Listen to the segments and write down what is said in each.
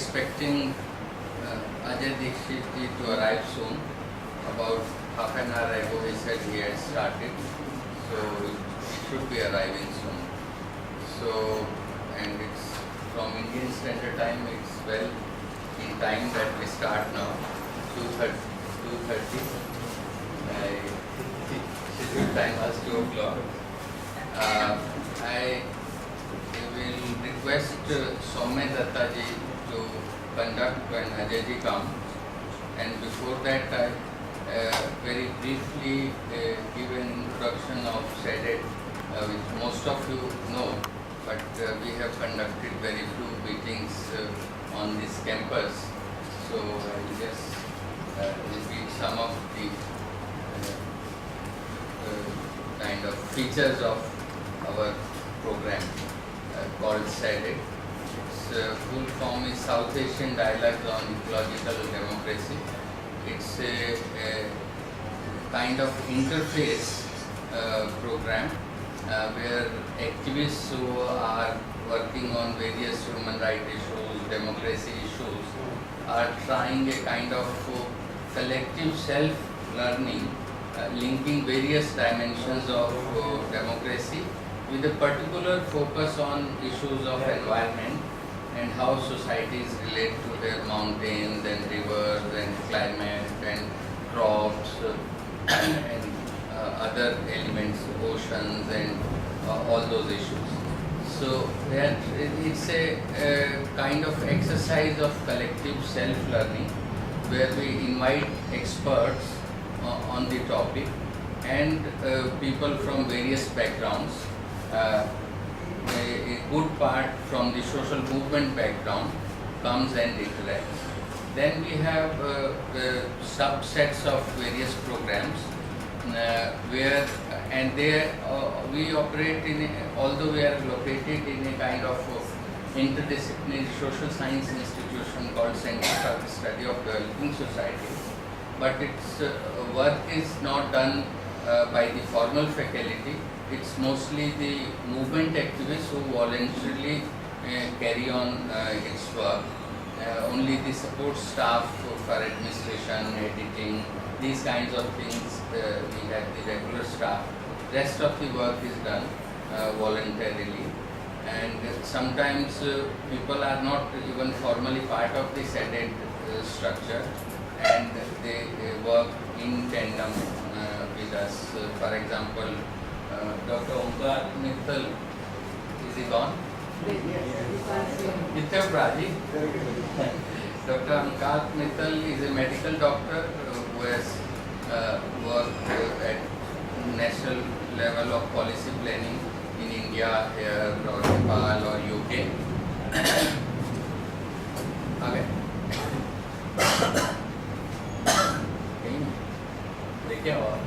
expecting Ajay Dikshit ji to arrive soon. About half an hour ago he said he had started, so he should be arriving soon. So, and it's from Indian Standard Time, it's well in time that we start now, 2:30. Scheduled time was 2 o'clock. I will request Soumya Datta ji to conduct when Ajay ji comes, and before that I very briefly give an introduction of SEDET, which most of you know, but we have conducted very few meetings on this campus, so I will just repeat some of the kind of features of our program called SEDET. Its full form is South Asian Dialogues on Ecological Democracy. It's a kind of interface program where activists who are working on various human rights issues, democracy issues, are trying a kind of collective self-learning, linking various dimensions of democracy with a particular focus on issues of environment and how societies relate to their mountains and rivers and climate and crops and other elements, oceans and all those issues. So it's a kind of exercise of collective self-learning where we invite experts on the topic and people from various backgrounds. A good part from the social movement background comes and interacts. Then we have subsets of various programs where and there we operate in although we are located in a kind of interdisciplinary social science institution called Center for the Study of Developing Society, but its work is not done by the formal faculty. It's mostly the movement activists who voluntarily carry on its work. Only the support staff for administration, editing, these kinds of things, we have the regular staff. Rest of the work is done voluntarily, and sometimes people are not even formally part of the SEDET structure, and they work in tandem with us. For example, Dr. Omkar Mittal, is he gone? Dr. Omkar Mittal is a medical doctor who has worked at national level of policy planning in India, here, or Nepal, or UK. Okay. देखिए और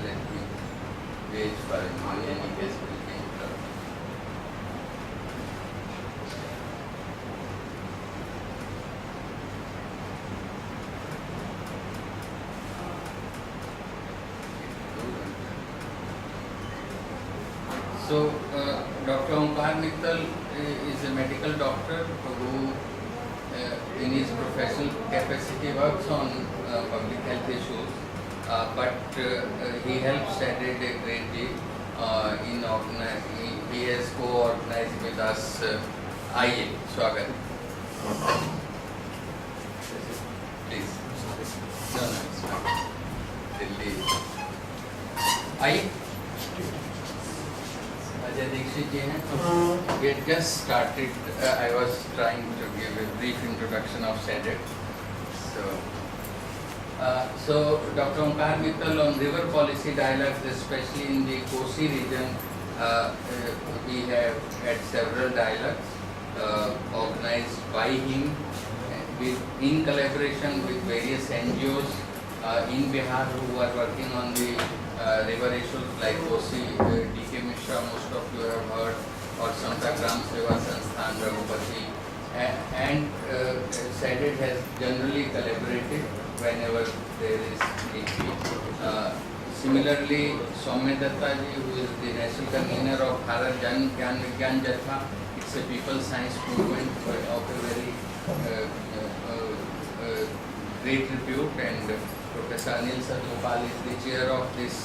let me wait for you in any case will be interrupted. So Dr. Omkar Mittal is a medical doctor who in his professional capacity works on public health issues, but he helps SEDET a great deal in organizing. He has co-organized with us IE. Swagat. Please. No, it's fine. Delhi. IE. Ajay Dikshit ji hain. We had just started. I was trying to give a brief introduction of SEDET. So Dr. Omkar Mittal on river policy dialogues, especially in the Kosi region, we have had several dialogues organized by him in collaboration with various NGOs in Bihar who are working on the river issues like Kosi, D.K. Mishra, most of you have heard, or Samta Gram Seva Sansthan, Raghupati, and SEDET has generally collaborated whenever there is need be. Similarly, Soumya Datta ji, who is the national convener of Bharat Jan Gyan Vigyan Jatha, it's a people science movement of a very great repute, and Professor Anil Sadhupal is the chair of this.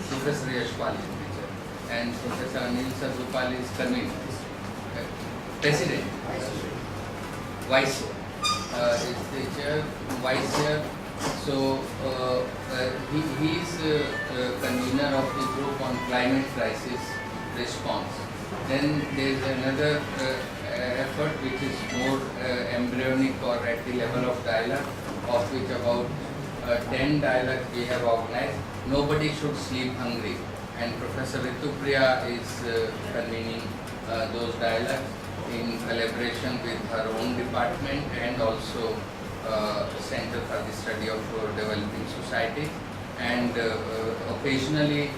Professor Yashpal is the chair, and Professor Anil Sadhupal is convener, president, vice is the chair, vice chair. So he is convener of the group on climate crisis response. Then there is another effort which is more embryonic or at the level of dialogue, of which about 10 dialogues we have organized. Nobody should sleep hungry, and Professor Ritupriya is convening those dialogues in collaboration with her own department and also Center for the Study of Developing Society, and occasionally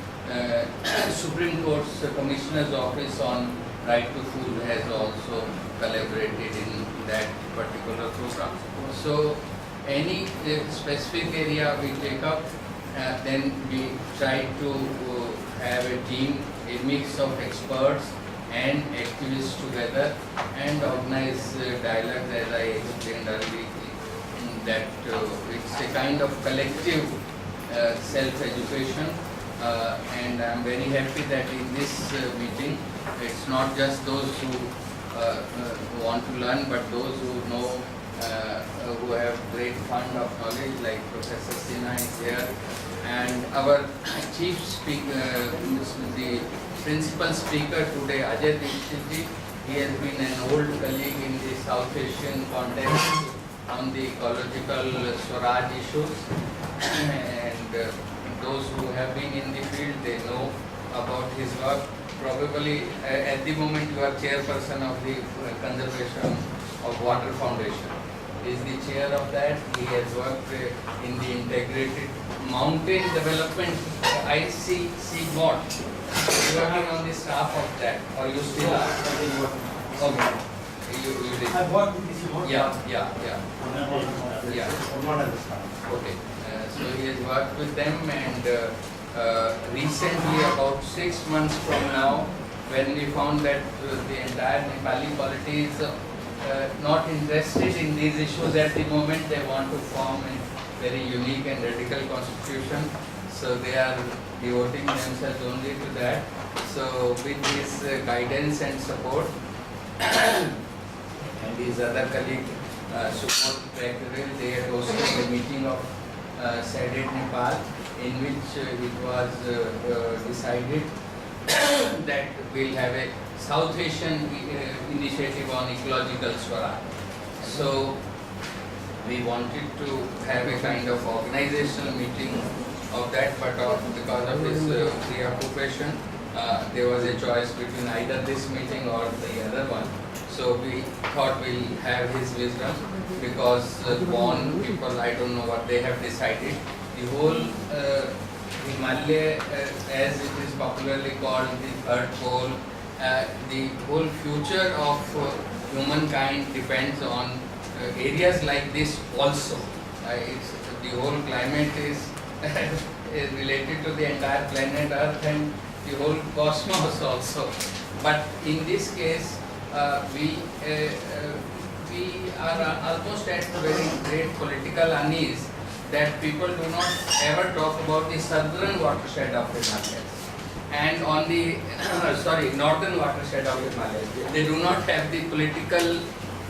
Supreme Court's Commissioner's Office on Right to Food has also collaborated in that particular program. So any specific area we take up, then we try to have a team, a mix of experts and activists together, and organize dialogues, as I explained earlier, that it's a kind of collective self-education, and I'm very happy that in this meeting it's not just those who want to learn, but those who know, who have great fund of knowledge, like Professor Sinha is here, and our chief speaker, the principal speaker today, Ajay Dikshit ji, he has been an old colleague in the South Asian context on the ecological Swaraj issues, and those who have been in the field, they know about his work. Probably at the moment you are chairperson of the Conservation of Water Foundation. He is the chair of that. He has worked in the integrated mountain development ICC board. You are working on the staff of that, or you still are? Okay. You did. I worked with this board. Yeah. Yeah. Not as a staff. Okay. So he has worked with them, and recently, about 6 months from now, when we found that the entire Nepali polity is not interested in these issues at the moment, they want to form a very unique and radical constitution. So they are devoting themselves only to that. So with this guidance and support, and his other colleague, Subodh Prekharil, they had hosted a meeting of SADET Nepal, in which it was decided that we'll have a South Asian initiative on ecological Swaraj. So we wanted to have a kind of organizational meeting of that, but because of his preoccupation, there was a choice between either this meeting or the other one. So we thought we'll have his wisdom, because born people, I don't know what they have decided. The whole Himalaya, as it is popularly called, the third pole, the whole future of humankind depends on areas like this also. The whole climate is related to the entire planet Earth and the whole cosmos also. But in this case, we are almost at very great political unease that people do not ever talk about the southern watershed of Himalayas, and on the northern watershed of Himalayas. They do not have the political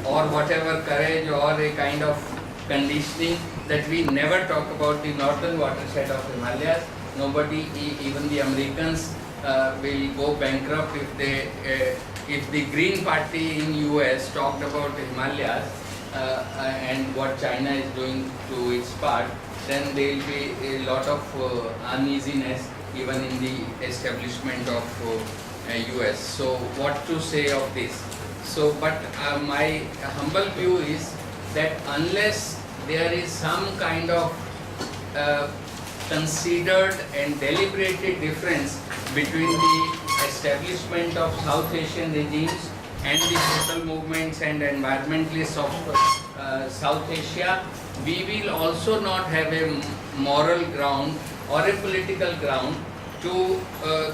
or whatever courage or a kind of conditioning that we never talk about the northern watershed of Himalayas. Nobody, even the Americans, will go bankrupt if the Green Party in US talked about the Himalayas and what China is doing to its part. Then there will be a lot of uneasiness even in the establishment of US. So what to say of this? So, but my humble view is that unless there is some kind of considered and deliberated difference between the establishment of South Asian regimes and the social movements and environmentalists of South Asia we will also not have a moral ground or a political ground to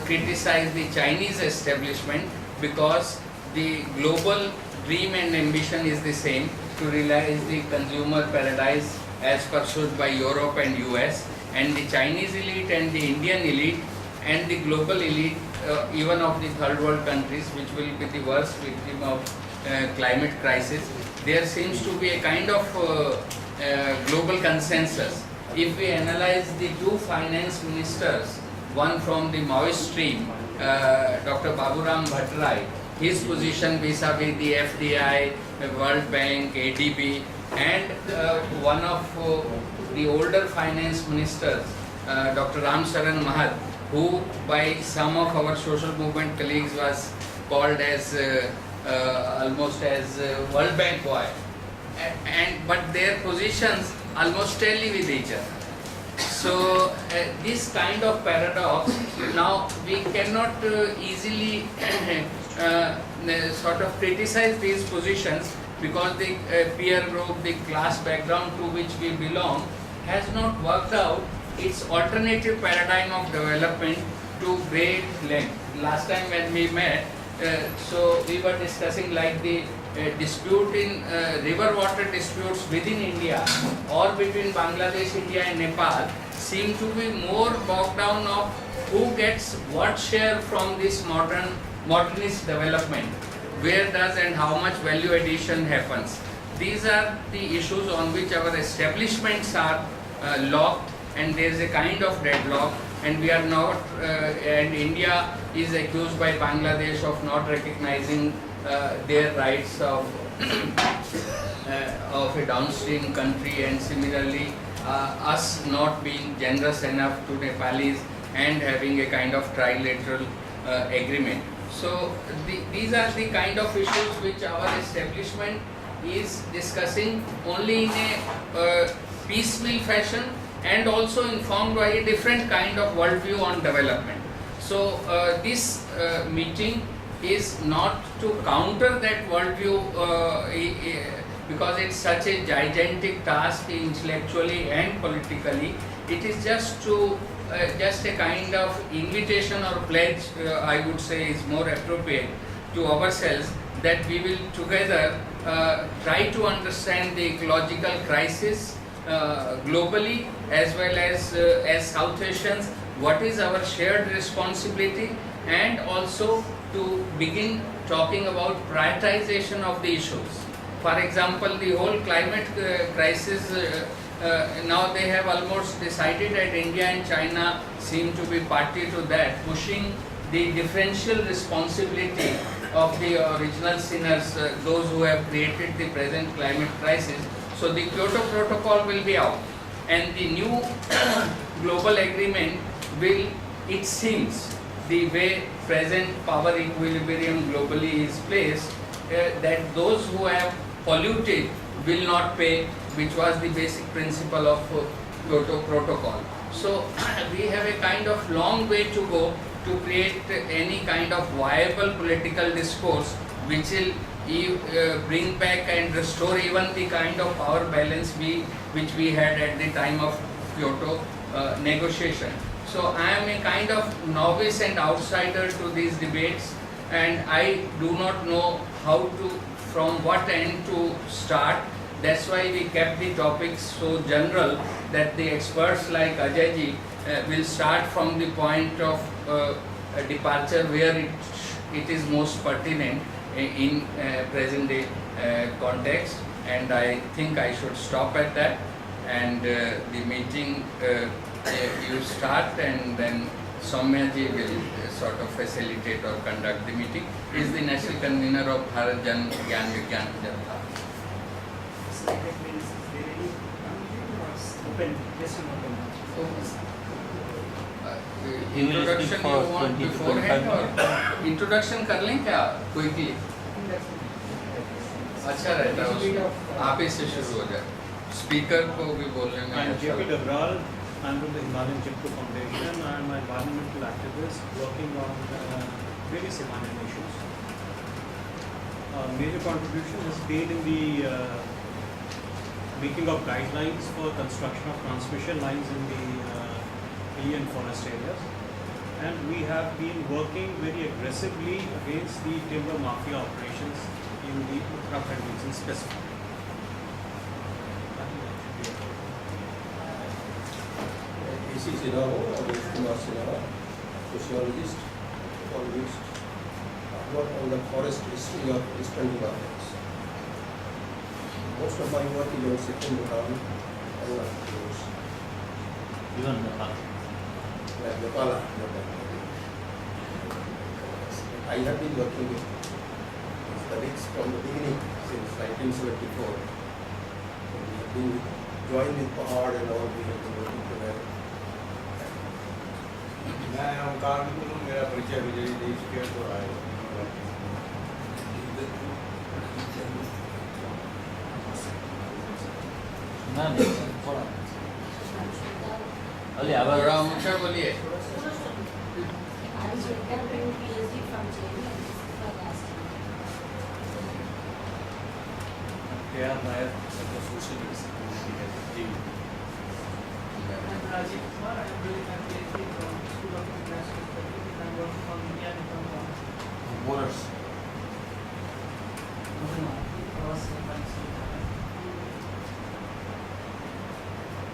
criticize the Chinese establishment, because the global dream and ambition is the same, to realize the consumer paradise as pursued by Europe and US, and the Chinese elite and the Indian elite and the global elite, even of the third world countries, which will be the worst victim of climate crisis. There seems to be a kind of global consensus. If we analyze the two finance ministers, one from the Maoist stream, Dr. Baburam Bhattarai, his position vis-a-vis the FDI, World Bank, ADB, and one of the older finance ministers, Dr. Ram Charan Mahat, who by some of our social movement colleagues was called as almost as World Bank boy, but their positions almost tally with each other. So this kind of paradox, now we cannot easily sort of criticize these positions, because the peer group, the class background to which we belong has not worked out its alternative paradigm of development to great length. Last time when we met, so we were discussing like the dispute in river water disputes within India or between Bangladesh, India and Nepal seem to be more bogged down of who gets what share from this modernist development, where does and how much value addition happens. These are the issues on which our establishments are locked, and there is a kind of deadlock, and we are not, and India is accused by Bangladesh of not recognizing their rights of a downstream country, and similarly us not being generous enough to Nepalis and having a kind of trilateral agreement. So these are the kind of issues which our establishment is discussing only in a piecemeal fashion, and also informed by a different kind of worldview on development. So this meeting is not to counter that worldview because it's such a gigantic task intellectually and politically. It is just to just a kind of invitation or pledge, I would say is more appropriate, to ourselves, that we will together try to understand the ecological crisis globally, as well as South Asians, what is our shared responsibility, and also to begin talking about prioritization of the issues. For example, the whole climate crisis, now they have almost decided that India and China seem to be party to that, pushing the differential responsibility of the original sinners, those who have created the present climate crisis. So the Kyoto Protocol will be out, and the new global agreement will, it seems, the way present power equilibrium globally is placed, that those who have polluted will not pay, which was the basic principle of Kyoto Protocol. So we have a kind of long way to go to create any kind of viable political discourse which will bring back and restore even the kind of power balance which we had at the time of Kyoto negotiation. So I am a kind of novice and outsider to these debates, and I do not know how to, from what end to start. That's why we kept the topics so general that the experts like Ajay ji will start from the point of departure where it is most pertinent in present day context, and I think I should stop at that, and the meeting you start, and then Soumya ji will sort of facilitate or conduct the meeting. He is the national convener of Bharat Jan Gyan Vigyan Jatha. Introduction you want beforehand, और introduction कर लें क्या quickly? अच्छा रहता है उसमें, आप ही से शुरू हो जाए, स्पीकर को भी बोलने में अच्छा लगता है। I'm from the Himalayan Chipko Foundation. I am an environmental activist working on various Himalayan issues. Major contribution has been in the making of guidelines for construction of transmission lines in the hilly and forest areas. And we have been working very aggressively against the timber mafia operations in the Uttarakhand region specifically. This is sociologist, economist, work on the forest history of Eastern Himalayas. Most of my work is on Sikkim, Bhutan, and Bangladesh. Even Nepal. Like Nepal. I have been working with studies from the beginning since 1974. And we have been joined with Pahad and all, we have been working together. मैं ओंकार मित्र हूँ, मेरा परिचय विजय देश के तो है। ना नहीं थोड़ा अली आवाज थोड़ा ऊंचा बोलिए। Yeah, Rajiv Kumar, I am doing my PhD from School of International Studies and I am working on India and Nepal. borders. Across Nepal and Sri Lanka.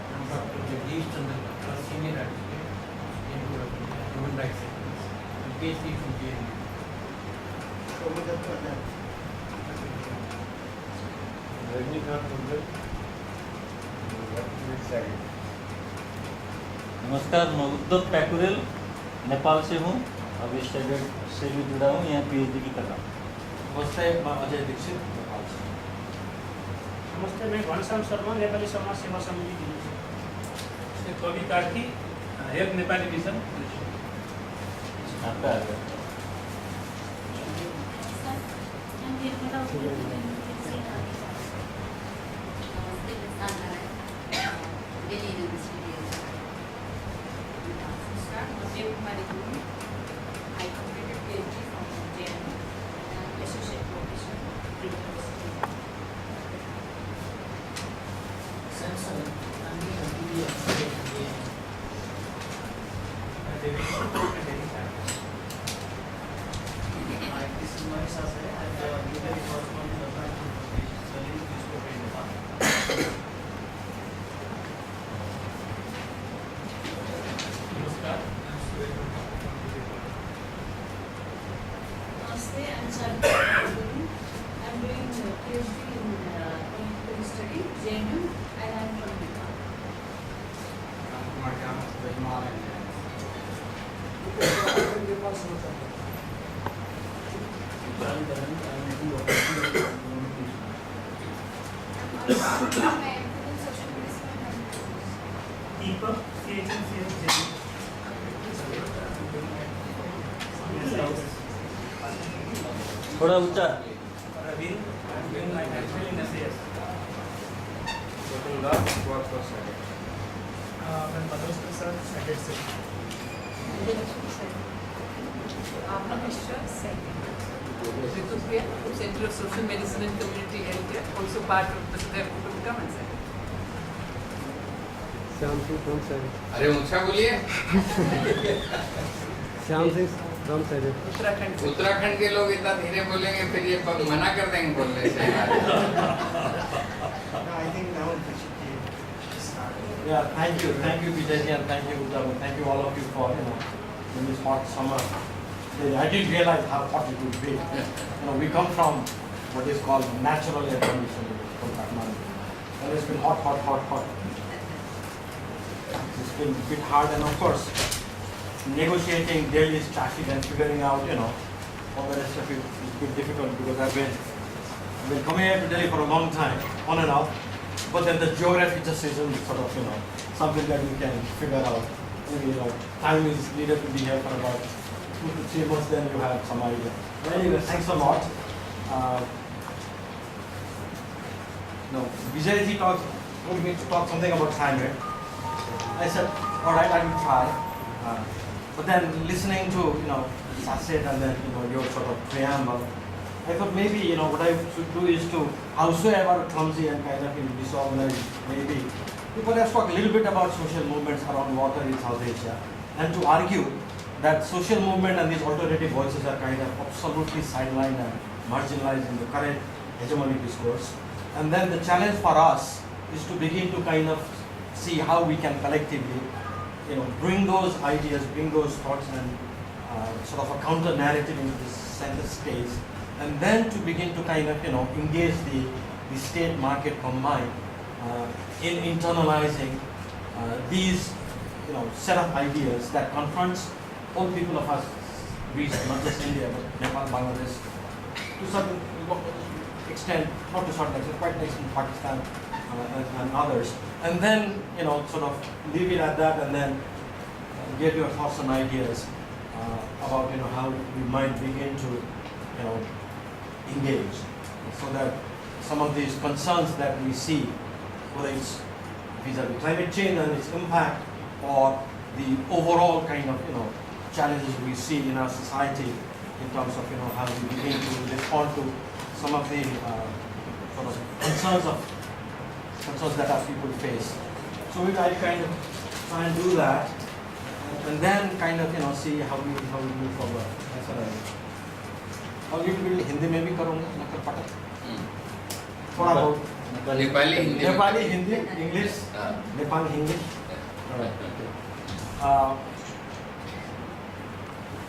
I am Dr. Jagdish Chandra Batra, Senior Advocate in Human Rights Ethics, and PhD from JNU. नमस्कार, मैं उद्धव पैकुरेल नेपाल से हूँ। अभी student से भी जुड़ा हूँ, यहाँ पीएचडी की कर रहा हूँ। नमस्ते, मैं अजय दीक्षित नेपाल से। नमस्ते, मैं घनश्याम शर्मा, नेपाली समाज सेवा समिति दिल्ली से। कवि कार्की, हेल्प नेपाली मिशन। आपका आ गया। I completed PhD from JNU and associate professor in university. Samson, I'm the MPD of JNU. This is my Sasay. I am a military correspondent of my publication, studying newspaper in Nepal. Namaskar, I am Suresh. Namaste, I am Sarita. I am doing PhD in political study, JNU, and I am from Nepal. Kumar Khan, the Himalayan. I am also doing my MPhil in social medicine and Deepak, CHNCS, थोड़ा ऊंचा। Ravind, I am doing my MPhil in SAS. Total love, work for study. मैं mother's के साथ second से। Abha Mishra, second. Ritupriya from Center of Social Medicine and Community Healthcare, also part of the Sudhir Kutumbakam and second. Shyam Singh from side अरे ऊंचा बोलिए। Shyam Singh from side Uttarakhand. Uttarakhand के लोग इतना धीरे बोलेंगे फिर ये मना कर देंगे बोलने से। I think now we should be started. Yeah, thank you Vijay and thank you Uddhav, thank you all of you for in this hot summer. I didn't realize how hot it would be. We come from what is called natural air conditioning from Kathmandu, and it's been hot. It's been a bit hard, and of course, negotiating daily traffic and figuring out, all the rest of it is a bit difficult because I've been coming here to Delhi for a long time, on and off. But then the geography just isn't sort of, something that you can figure out. Maybe, time is needed to be here for about 2 to 3 months, then you have some idea. But anyway, thanks a lot. Vijayji told me to talk something about climate. I said, all right, I will try. But then listening to, Sachet and then, your sort of preamble, I thought maybe, what I should do is to, howsoever clumsy and kind of disorganized maybe, to perhaps talk a little bit about social movements around water in South Asia, and to argue that social movement and these alternative voices are kind of absolutely sidelined and marginalized in the current hegemonic discourse. And then the challenge for us is to begin to kind of see how we can collectively, bring those ideas, bring those thoughts and sort of a counter narrative into this center stage, and then to begin to kind of, engage the state market combined in internalizing these, set of ideas that confronts all people of us region, not just India, but Nepal, Bangladesh, to certain extent, not to certain extent, quite an extent Pakistan and others. And then, sort of leave it at that and then get your thoughts and ideas about, how we might begin to, engage so that some of these concerns that we see, whether it's vis-a-vis climate change and its impact or the overall kind of, challenges we see in our society in terms of, how we begin to respond to some of the sort of concerns that our people face. So we try to kind of try and do that, and then kind of, see how we move forward. That's what I mean. और ये भी हिंदी में भी करूँगा मतलब पता थोड़ा बहुत Nepali Hindi English Nepali English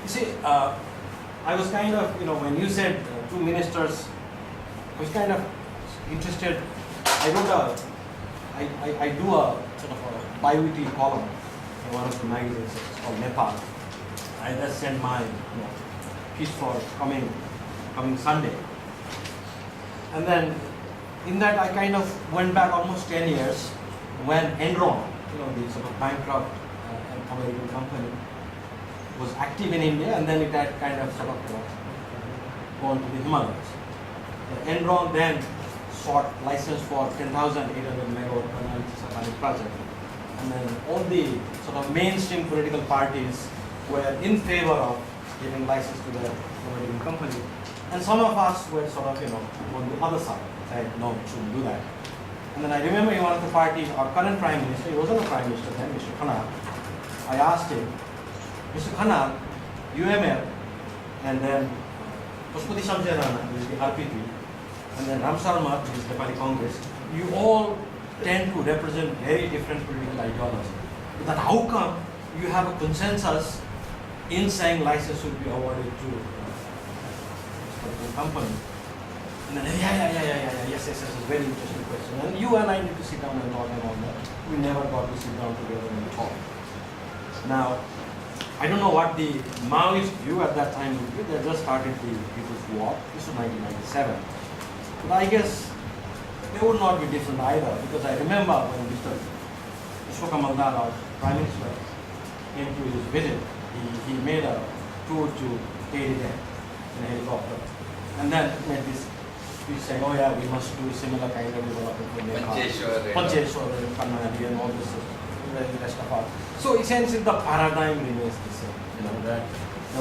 you see I was kind of when you said two ministers I was kind of interested. I wrote I do a sort of a bi-weekly column in one of the magazines. It's called Nepal. I just sent my piece for coming Sunday. And then in that I kind of went back almost 10 years when Enron, the sort of bankrupt American company, was active in India, and then it had kind of sort of gone to the Himalayas. Enron then sought license for 10,800 megawatt Sapani project. And then all the sort of mainstream political parties were in favor of giving license to the American company. And some of us were sort of, on the other side, said, no, we shouldn't do that. And then I remember in one of the parties, our current Prime Minister, he wasn't a Prime Minister then, Mr. Khanna, I asked him, Mr. Khanna, UML, and then Pushpati Shamsherana, who is the RPP, and then Ram Sharma, who is the Nepali Congress, you all tend to represent very different political ideology. But how come you have a consensus in saying license should be awarded to the company? And then, yes, it's a very interesting question. And you and I need to sit down and talk about that. We never got to sit down together and talk. Now, I don't know what the Maoist view at that time would be. They just started the People's War. This was 1997. But I guess they would not be different either, because I remember when Mr. Ishwaka Maldar, our Prime Minister, came to his visit, he made a tour to Tehri in a helicopter. And then made this speech saying, oh yeah, we must do similar kind of development for Nepal. Pancheshwar and Kannadi and all this, the rest of us. So essentially the paradigm remains the same, that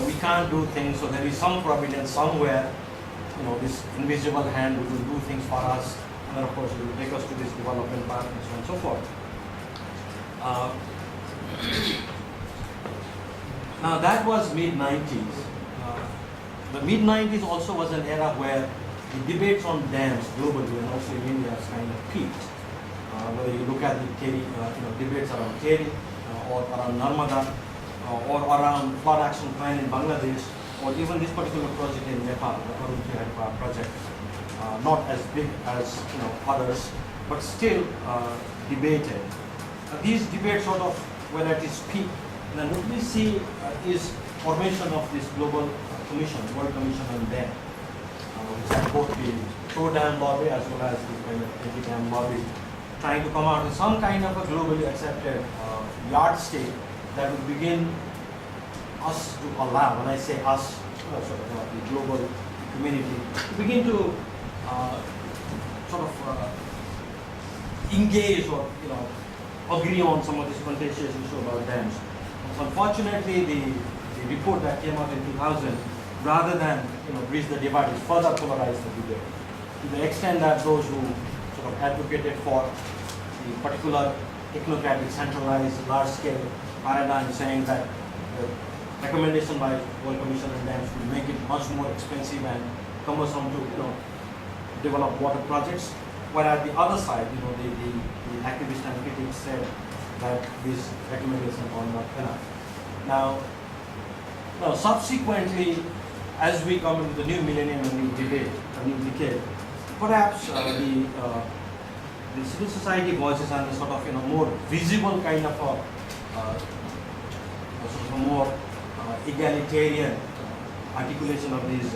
we can't do things, so there is some providence somewhere, this invisible hand will do things for us, and then of course it will take us to this development path and so on and so forth. Now that was mid-90s. The mid-90s also was an era where the debates on dams globally and also in India has kind of peaked. Whether you look at the Tehri, debates around Tehri or around Narmada or around flood action plan in Bangladesh, or even this particular project in Nepal, the Arun Tiwari project, not as big as others, but still debated. These debates sort of were at its peak. And what we see is formation of this global commission, World Commission on Dam, which had both the pro-dam lobby as well as the kind of anti-dam lobby, trying to come out with some kind of a globally accepted yardstick that would begin us to allow, when I say us, the global community, to begin to sort of engage or agree on some of these contentious issues about dams. Unfortunately, the report that came out in 2000 rather than bridge the divide, it further polarized the debate. To the extent that those who sort of advocated for the particular technocratic, centralized, large-scale paradigm, saying that the recommendation by World Commission on Dams would make it much more expensive and cumbersome to develop water projects. Whereas the other side, the activists and critics said that these recommendations are not enough. Now, subsequently, as we come into the new millennium and new debate, a new decade, perhaps the civil society voices and the sort of more visible kind of a more egalitarian articulation of these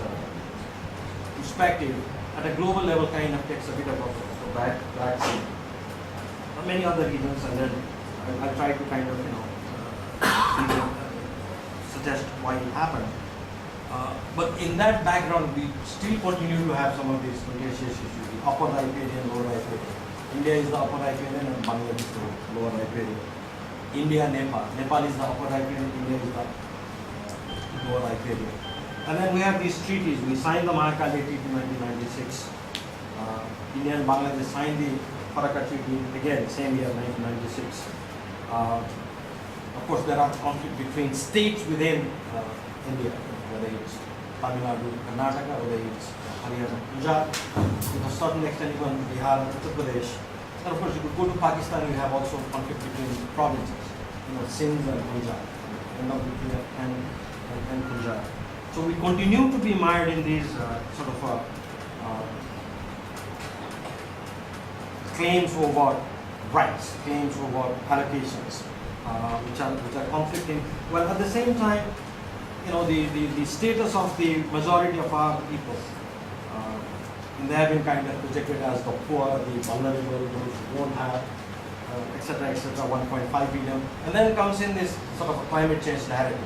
perspective at a global level kind of takes a bit of a back seat. Many other reasons, and then I'll try to kind of suggest why it happened. But in that background, we still continue to have some of these contentious issues: the upper riparian, lower riparian. India is the upper riparian and Bangladesh is the lower riparian. India, Nepal is the upper riparian, India is the lower riparian. And then we have these treaties. We signed the Mahakali Treaty in 1996. India and Bangladesh signed the Faraka Treaty again, same year, 1996. Of course, there are conflicts between states within India, whether it's Tamil Nadu, Karnataka, whether it's Haryana, Punjab, to a certain extent even Bihar, Uttar Pradesh. And of course, you could go to Pakistan, you have also conflict between provinces, Sindh and Punjab, and Punjab. So we continue to be mired in these sort of claims over rights, claims over allocations, which are conflicting. Well, at the same time, the status of the majority of our people, they have been kind of projected as the poor, the vulnerable, those who won't have, etc., 1.5 billion. And then comes in this sort of a climate change narrative.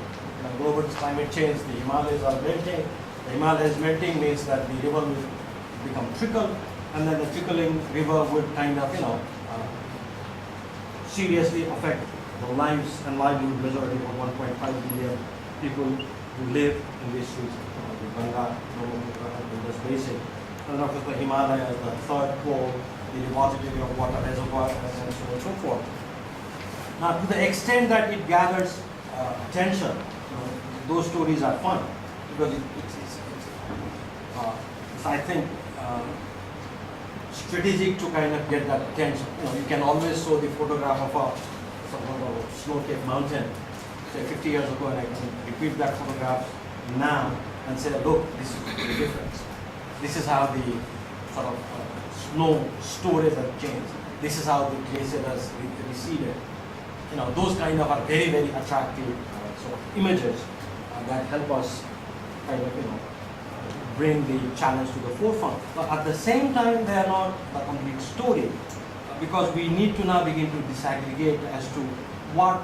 Global climate change, the Himalayas are melting. The Himalayas melting means that the river will become trickle, and then the trickling river would kind of, seriously affect the lives and livelihood majority of 1.5 billion people who live in this region, the Ganga, Brahmaputra, and Indus Basin. And of course, the Himalayas, the third pole, the repository of water reservoir, and so on and so forth. Now, to the extent that it gathers attention, those stories are fun because it's I think, strategic to kind of get that attention. You can always show the photograph of a snow-capped mountain, say 50 years ago, and I can repeat that photograph now and say, look, this is the difference. This is how the sort of snow storage has changed. This is how the glacier has receded. Those kind of are very, very attractive sort of images that help us kind of, bring the challenge to the forefront. But at the same time, they are not the complete story, because we need to now begin to disaggregate as to what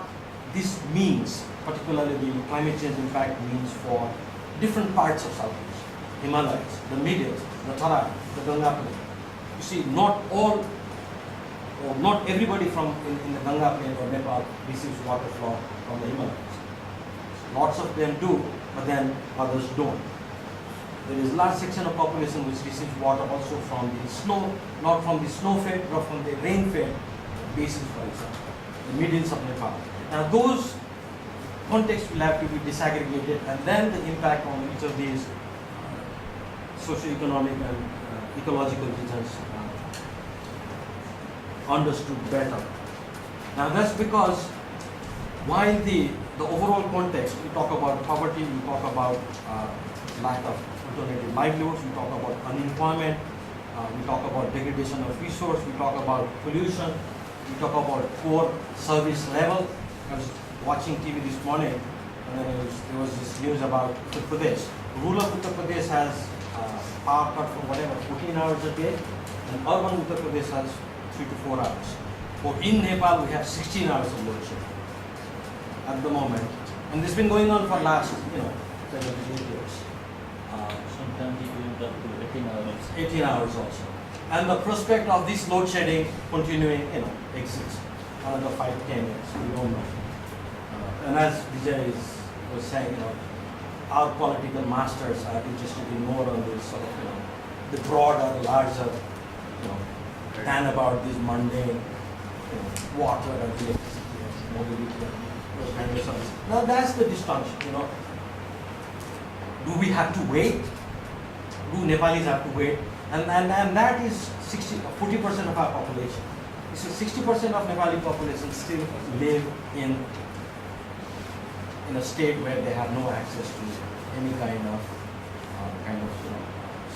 this means, particularly the climate change impact means for different parts of Southeast, Himalayas, the Middle, the Tarai, the Ganga Plain. You see, not all, or not everybody in the Ganga Plain or Nepal receives water from the Himalayas. Lots of them do, but then others don't. There is a large section of population which receives water also from the snow, not from the snow-fed, but from the rain-fed basins, for example, the middles of Nepal. Now those contexts will have to be disaggregated, and then the impact on each of these socio-economic and ecological regions understood better. Now that's because while the overall context, we talk about poverty, we talk about lack of alternative livelihoods, we talk about unemployment, we talk about degradation of resource, we talk about pollution, we talk about poor service level. I was watching TV this morning, and then there was this news about Uttar Pradesh. Rural Uttar Pradesh has power cut for 14 hours a day, and urban Uttar Pradesh has 3 to 4 hours. Or in Nepal, we have 16 hours of load shedding at the moment, and this has been going on for last 7 to 8 years. Sometimes it went up to 18 hours. 18 hours also. And the prospect of this load shedding continuing, exists. Another 5 to 10 years, we don't know. And as Vijay was saying, our political masters are interested in more on this sort of, the broader, larger, than about these mundane, water and electricity and mobility and those kind of services. Now that's the distinction, Do we have to wait? Do Nepalis have to wait? And that is 40% of our population. So 60% of Nepali population still live in a state where they have no access to any kind of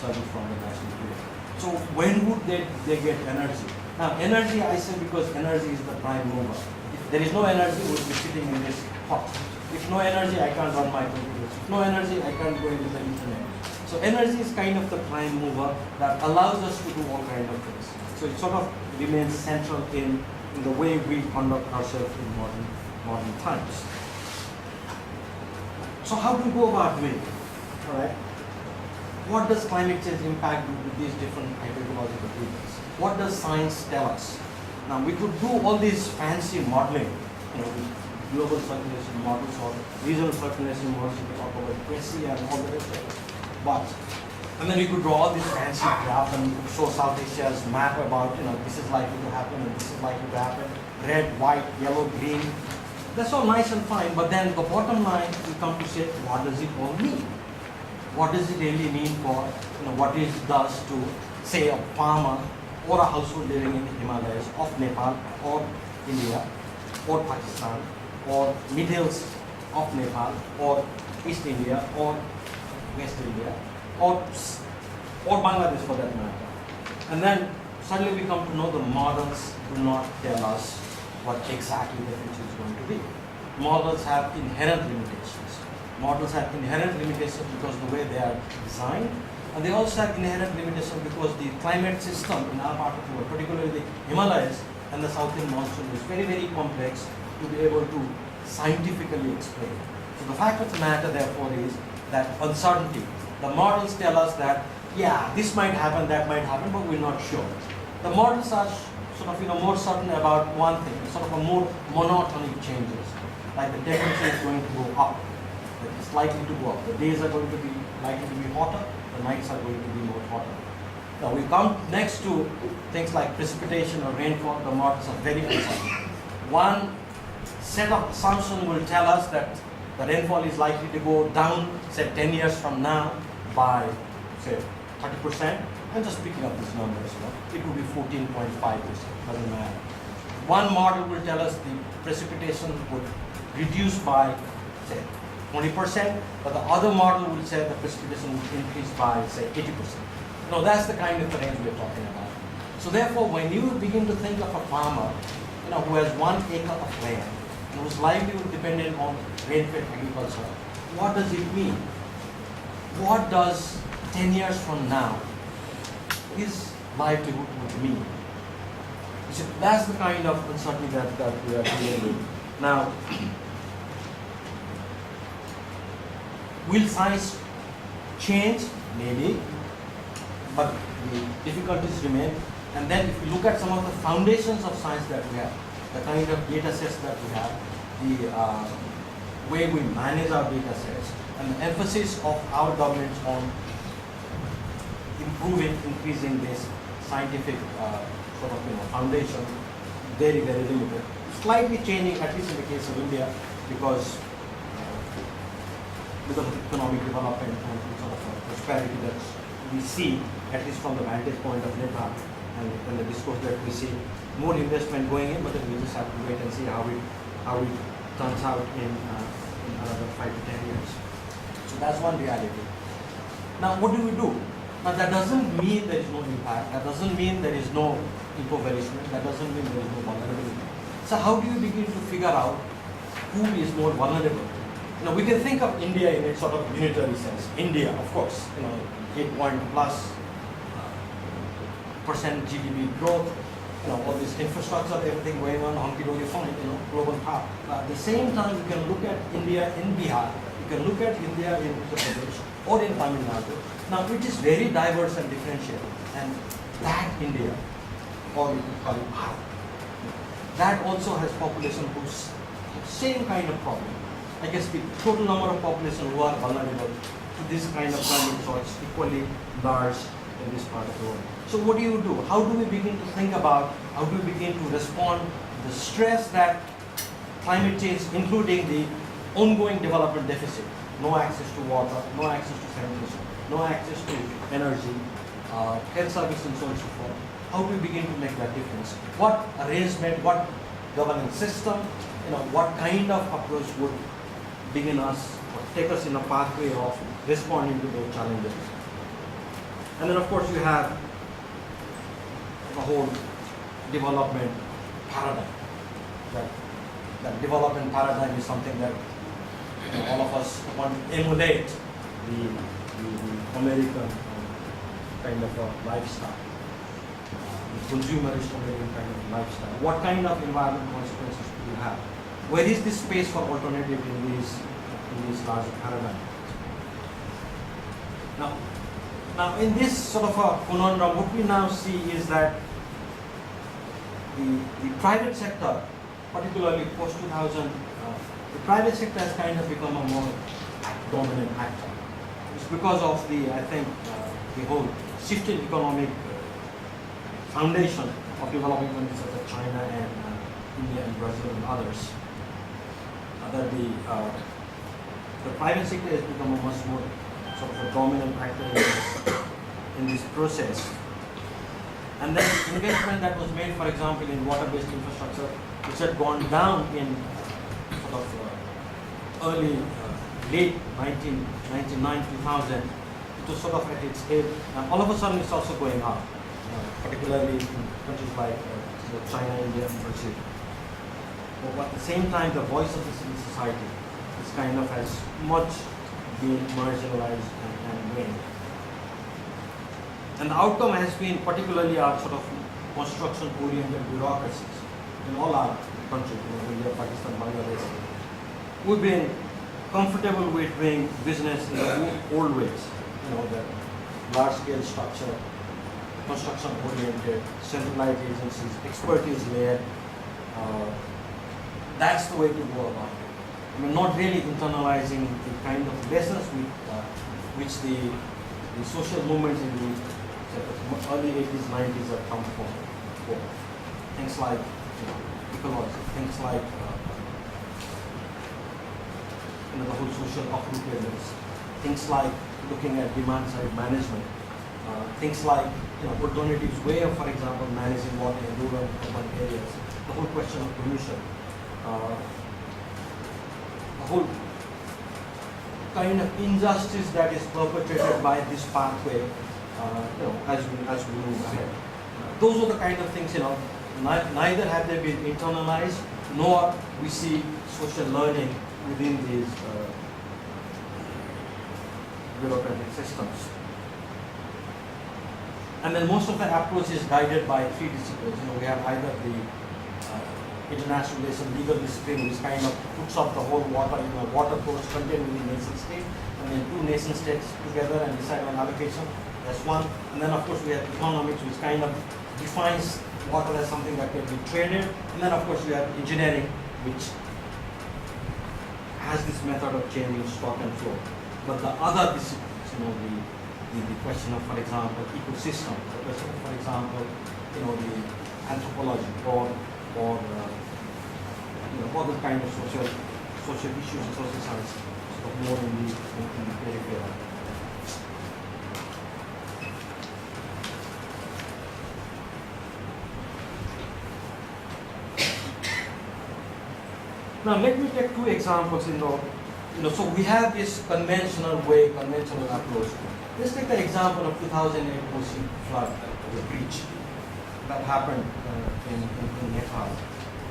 service from the national grid. So when would they get energy? Now energy, I say, because energy is the prime mover. If there is no energy, we will be sitting in this pot. If no energy, I can't run my computers. If no energy, I can't go into the internet. So energy is kind of the prime mover that allows us to do all kinds of things. So it sort of remains central in the way we conduct ourselves in modern times. So how do we go about doing it? All right. What does climate change impact do with these different hydrological regions? What does science tell us? Now we could do all these fancy modeling, with global circulation models or regional circulation models. We talk about PESI and all the rest of it. But we could draw all these fancy graphs and show South Asia's map about, this is likely to happen and this is likely to happen. Red, white, yellow, green. That's all nice and fine, but then the bottom line, we come to say, what does it all mean? What does it really mean for, what it does to, say, a farmer or a household living in the Himalayas of Nepal or India or Pakistan or mid-hills of Nepal or East India or West India or Bangladesh for that matter. And then suddenly we come to know the models do not tell us what exactly the future is going to be. Models have inherent limitations. Models have inherent limitations because the way they are designed, and they also have inherent limitations because the climate system in our part of the world, particularly the Himalayas and the southern monsoon, is very, very complex to be able to scientifically explain. So the fact of the matter, therefore, is that uncertainty. The models tell us that, yeah, this might happen, that might happen, but we're not sure. The models are sort of, more certain about one thing, sort of a more monotonic changes. Like the temperature is going to go up. It's likely to go up. The days are going to be likely to be hotter, the nights are going to be more hotter. Now we come next to things like precipitation or rainfall. The models are very uncertain. One set of assumptions will tell us that the rainfall is likely to go down, say 10 years from now, by say 30%. I'm just picking up these numbers. It will be 14.5%. Doesn't matter. One model will tell us the precipitation would reduce by say 20%, but the other model will say the precipitation would increase by say 80%. That's the kind of range we're talking about. So therefore, when you begin to think of a farmer, who has 1 acre of land and whose livelihood dependent on rain-fed agriculture, what does it mean? What does 10 years from now his livelihood would mean? So that's the kind of uncertainty that we are dealing with. Now, will science change? Maybe, but the difficulties remain. And then if you look at some of the foundations of science that we have, the kind of data sets that we have, the way we manage our data sets, and the emphasis of our governments on increasing this scientific foundation, very, very limited. Slightly changing, at least in the case of India, because of economic development and sort of prosperity that we see, at least from the vantage point of Nepal, and the discourse that we see, more investment going in, but then we just have to wait and see how it turns out in another 5 to 10 years. So that's one reality. Now, what do we do? Now, that doesn't mean there is no impact. That doesn't mean there is no impoverishment. That doesn't mean there is no vulnerability. So how do you begin to figure out who is more vulnerable? We can think of India in its sort of unitary sense. India, of course, 8+ % GDP growth, all this infrastructure, everything going on, hunky-dory fine, global power. At the same time, you can look at India in Bihar, you can look at India in Uttar Pradesh or in Tamil Nadu. Now, it is very diverse and differentiated, and that India, or you could call it Bharat, that also has population whose same kind of problem. I guess the total number of population who are vulnerable to this kind of climate change is equally large in this part of the world. So what do? How do we begin to think about, how do we begin to respond to the stress that climate change, including the ongoing development deficit, no access to water, no access to sanitation, no access to energy, health service and so on and so forth. How do we begin to make that difference? What arrangement, what governance system, what kind of approach would begin us or take us in a pathway of responding to those challenges? And then of course you have the whole development paradigm. That development paradigm is something that all of us want to emulate the American kind of a lifestyle, the consumerist American kind of lifestyle. What kind of environmental consequences do you have? Where is the space for alternative in these larger paradigms? Now, in this sort of a conundrum, what we now see is that the private sector, particularly post-2000, the private sector has kind of become a more dominant actor. It's because of I think, the whole shifted economic foundation of developing countries such as China and India and Brazil and others. That the private sector has become a much more sort of a dominant actor in this process. And then investment that was made, for example, in water-based infrastructure, which had gone down in sort of late 1999, 2000, it was sort of at its head, and all of a sudden it's also going up, particularly in countries like China, India, and Brazil. But at the same time, the voice of the civil society is kind of has much been marginalized and waned. And the outcome has been particularly our sort of construction-oriented bureaucracies in all our countries, India, Pakistan, Bangladesh. We've been comfortable with doing business in the old ways, the large-scale structure, construction-oriented, centralized agencies, expertise-led. That's the way to go about it. I mean, not really internalizing the kind of lessons which the social movements in the early 80s, 90s have come from. Things like ecology, things like the whole social appropriateness, things like looking at demand-side management, things like alternatives way of, for example, managing water in rural and urban areas, the whole question of pollution, the whole kind of injustice that is perpetrated by this pathway, as we move ahead. Those are the kind of things, neither have they been internalized, nor we see social learning within these bureaucratic systems. And then most of the approach is guided by three disciplines. We have either the international relation legal discipline, which kind of puts up the whole water course contained within nation state, and then two nation states together and decide on allocation. That's one. And then of course we have economics, which kind of defines water as something that can be traded. And then of course we have engineering, which has this method of changing stock and flow. But the other disciplines, the question of, for example, ecosystem, the question of, for example, the anthropology or other kind of social issues and social science, sort of more in the periphery. Now let me take two examples. So we have this conventional approach. Let's take the example of 2008 Kosi flood, the breach that happened in Nepal.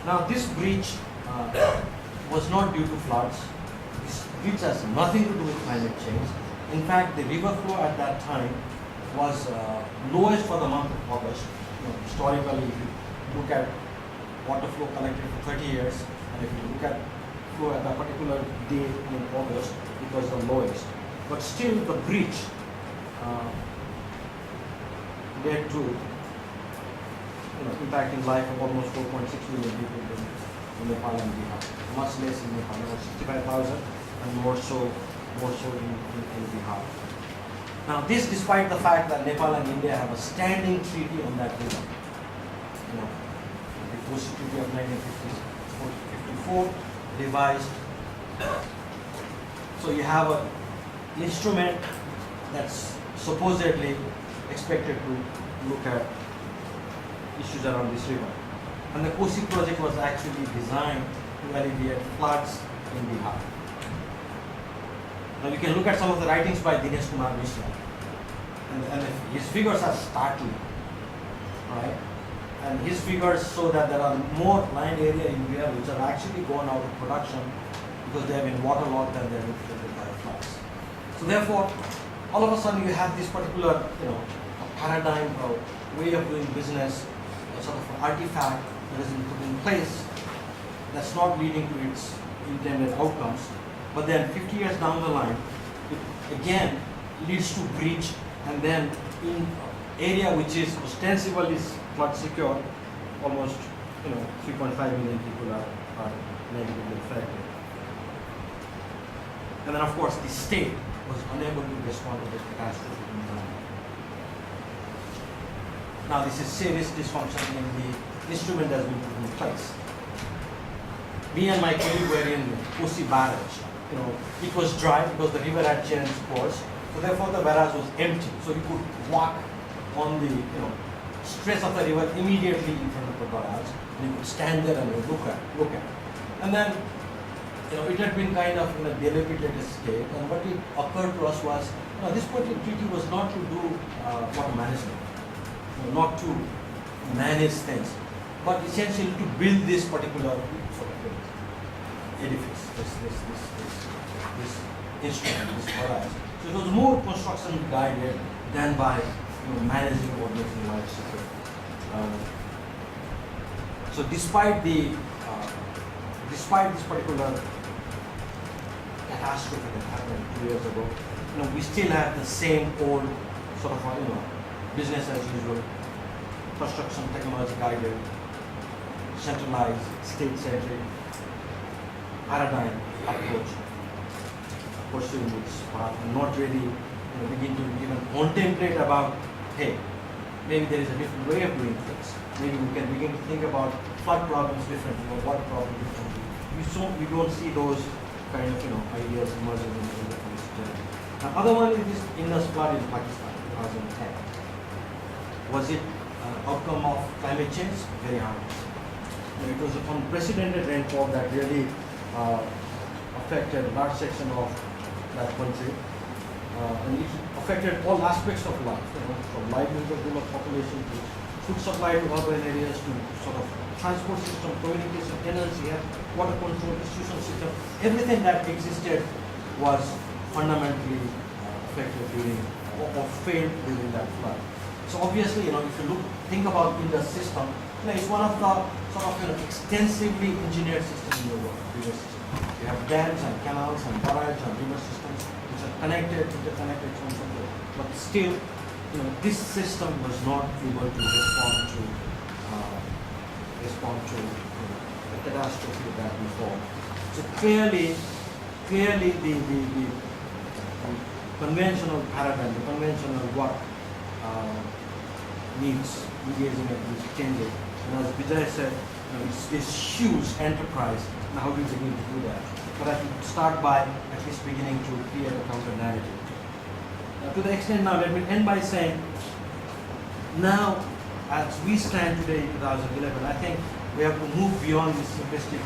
Now this breach was not due to floods. This breach has nothing to do with climate change. In fact, the river flow at that time was lowest for the month of August. Historically, if you look at water flow collected for 30 years, and if you look at flow at that particular day in August, it was the lowest. But still, the breach led to impacting life of almost 4.6 million people in Nepal and Bihar. much less in Nepal, about 65,000, and more so in Bihar. Now this despite the fact that Nepal and India have a standing treaty on that river. You know, the Kosi Treaty of 1954 revised. So you have an instrument that's supposedly expected to look at issues around this river. And the Kosi project was actually designed to alleviate floods in Bihar. Now you can look at some of the writings by Dinesh Kumar Mishra, and his figures are startling, right? And his figures show that there are more land area in Bihar which are actually gone out of production because they have been waterlogged and they have been flooded by floods. So therefore, all of a sudden you have this particular, a paradigm or way of doing business, a sort of artifact that has been put in place that's not leading to its intended outcomes. But then 50 years down the line, it again leads to breach, and then in area which is ostensibly flood secure, almost 3.5 million people are negatively affected. And then of course the state was unable to respond to the catastrophe in time. Now this is serious dysfunction in the instrument that has been put in place. Me and my colleague were in Kosi barrage. It was dry because the river had changed course, so therefore the barrage was empty. So you could walk on the stress of the river immediately in front of the barrage, and you could stand there and look at. And then it had been kind of in a dilapidated state, and what it occurred to us was this particular treaty was not to do water management, not to manage things, but essentially to build this particular sort of edifice, this instrument, this barrage. So it was more construction guided than by managing or making life secure. So despite this particular catastrophe that happened 2 years ago, we still have the same old sort of business as usual, construction technology guided, centralized, state-centric paradigm approach pursuing this path, and not really begin to even contemplate about, hey, maybe there is a different way of doing things. Maybe we can begin to think about flood problems differently or water problems differently. We don't see those kind of ideas emerging in the policy journey. Now, other one is this Indus flood in Pakistan, 2010. Was it an outcome of climate change? Very harmless. It was an unprecedented rainfall that really affected a large section of that country, and it affected all aspects of life, from livelihood of the population to food supply to urban areas to sort of transport system, communication, energy, water control, institutional system. Everything that existed was fundamentally affected during or failed during that flood. So obviously, if you think about in the system, it's one of the sort of extensively engineered systems in the world. You have dams and canals and barrages and river systems which are connected, interconnected, so on and so forth. But still, this system was not able to respond to the catastrophe that we saw. So clearly the conventional paradigm, the conventional work needs engaging at these changes. And as Vijay said, it's this huge enterprise. And how do we begin to do that? But I should start by at least beginning to create a counter narrative. To the extent now, let me end by saying, now as we stand today in 2011, I think we have to move beyond this simplistic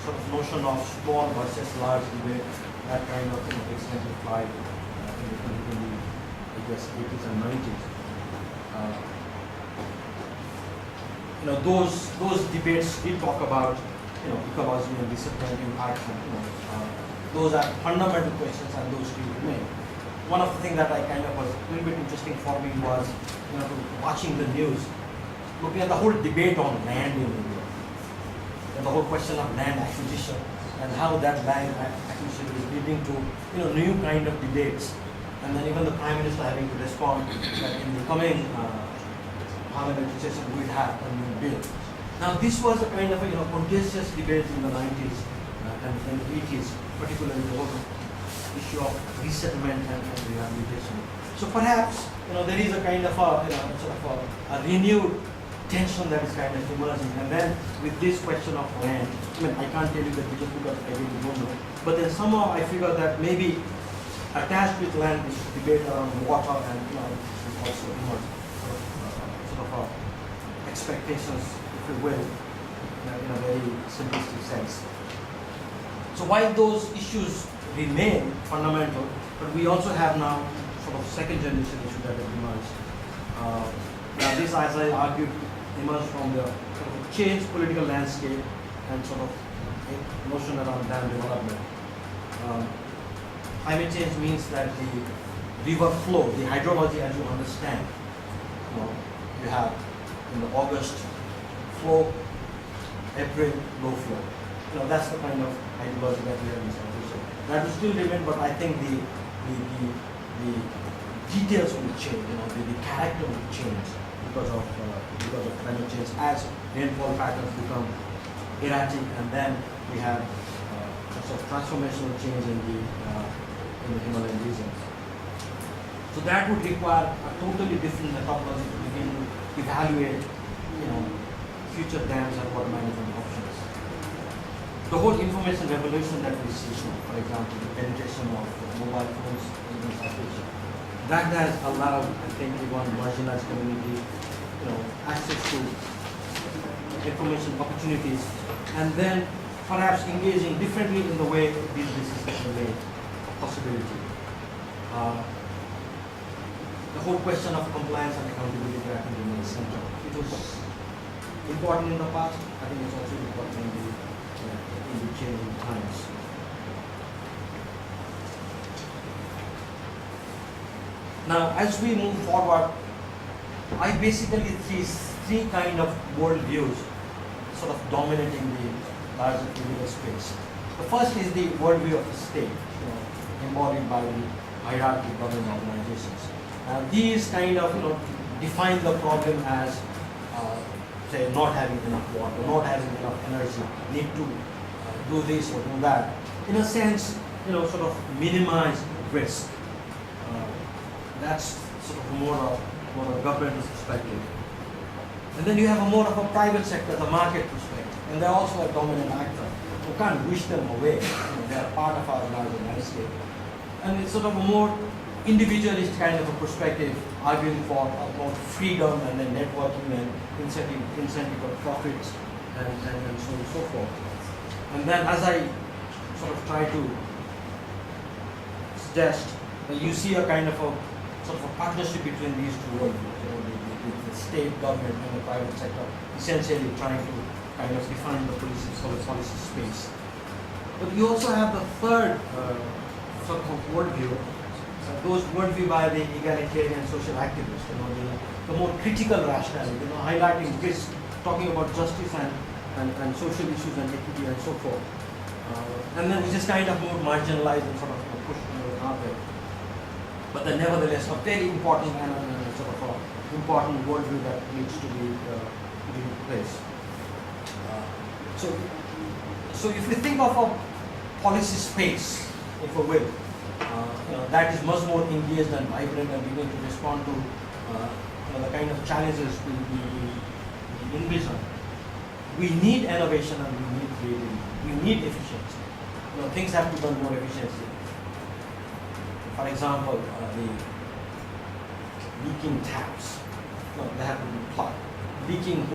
sort of notion of small versus large debate that kind of exemplified in the I guess 80s and 90s. Those debates did talk about ecology and discipline impact. Those are fundamental questions, and those still remain. One of the things that I kind of was a little bit interesting for me was watching the news, looking at the whole debate on land in India, and the whole question of land acquisition and how that land acquisition is leading to new kind of debates, and then even the Prime Minister having to respond that in the coming parliamentary session we will have a new bill. Now this was a kind of contentious debate in the 90s and in the 80s, particularly the whole issue of resettlement and rehabilitation. So perhaps there is a kind of a renewed tension that is kind of emerging, and then with this question of land, I can't tell you the details because I really don't know, but then somehow I figure that maybe attached with land is debate around water and also expectations, if you will, in a very simplistic sense. So while those issues remain fundamental, but we also have now sort of second generation issue that have emerged. Now this, as I argued, emerged from the sort of changed political landscape and sort of a notion around dam development. Climate change means that the river flow, the hydrology as you understand, you have in the August flow, April low flow. That's the kind of hydrology that we have in South Asia. That will still remain, but I think the details will change. The character will change because of climate change as rainfall patterns become erratic, and then we have sort of transformational change in the Himalayan region. So that would require a totally different methodology to begin to evaluate, future dams and water management options. The whole information revolution that we see, for example, the penetration of mobile phones in South Asia, that has allowed, I think, even marginalized community, access to information opportunities, and then perhaps engaging differently in the way these decisions are made a possibility. The whole question of compliance and accountability, I think, remains central. It was important in the past. I think it's also important in the changing times. Now, as we move forward, I basically see three kind of worldviews sort of dominating the larger physical space. The first is the worldview of the state, embodied by the hierarchy of government organizations. These kind of define the problem as say not having enough water, not having enough energy, need to do this or do that. In a sense, sort of minimize risk. That's sort of more of a government perspective. And then you have a more of a private sector, the market perspective. And they're also a dominant actor. You can't wish them away. They're part of our larger landscape. And it's sort of a more individualist kind of a perspective, arguing for more freedom and then networking and incentive of profits and so on and so forth. And then as I sort of try to suggest, you see a kind of a sort of a partnership between these two worldviews, the state, government, and the private sector, essentially trying to kind of define the policy space. But you also have the third sort of worldview, those worldview by the egalitarian social activists, the more critical rationale, highlighting risk, talking about justice and social issues and equity and so forth. And then which is kind of more marginalized and sort of pushed out there. But then nevertheless a very important and sort of important worldview that needs to be in place. So if we think of a policy space, if we will, that is much more engaged and vibrant and beginning to respond to the kind of challenges we envision. We need innovation and we need creativity. We need efficiency. Things have to be done more efficiently. For example, the leaking taps, they have to be plugged. Leaking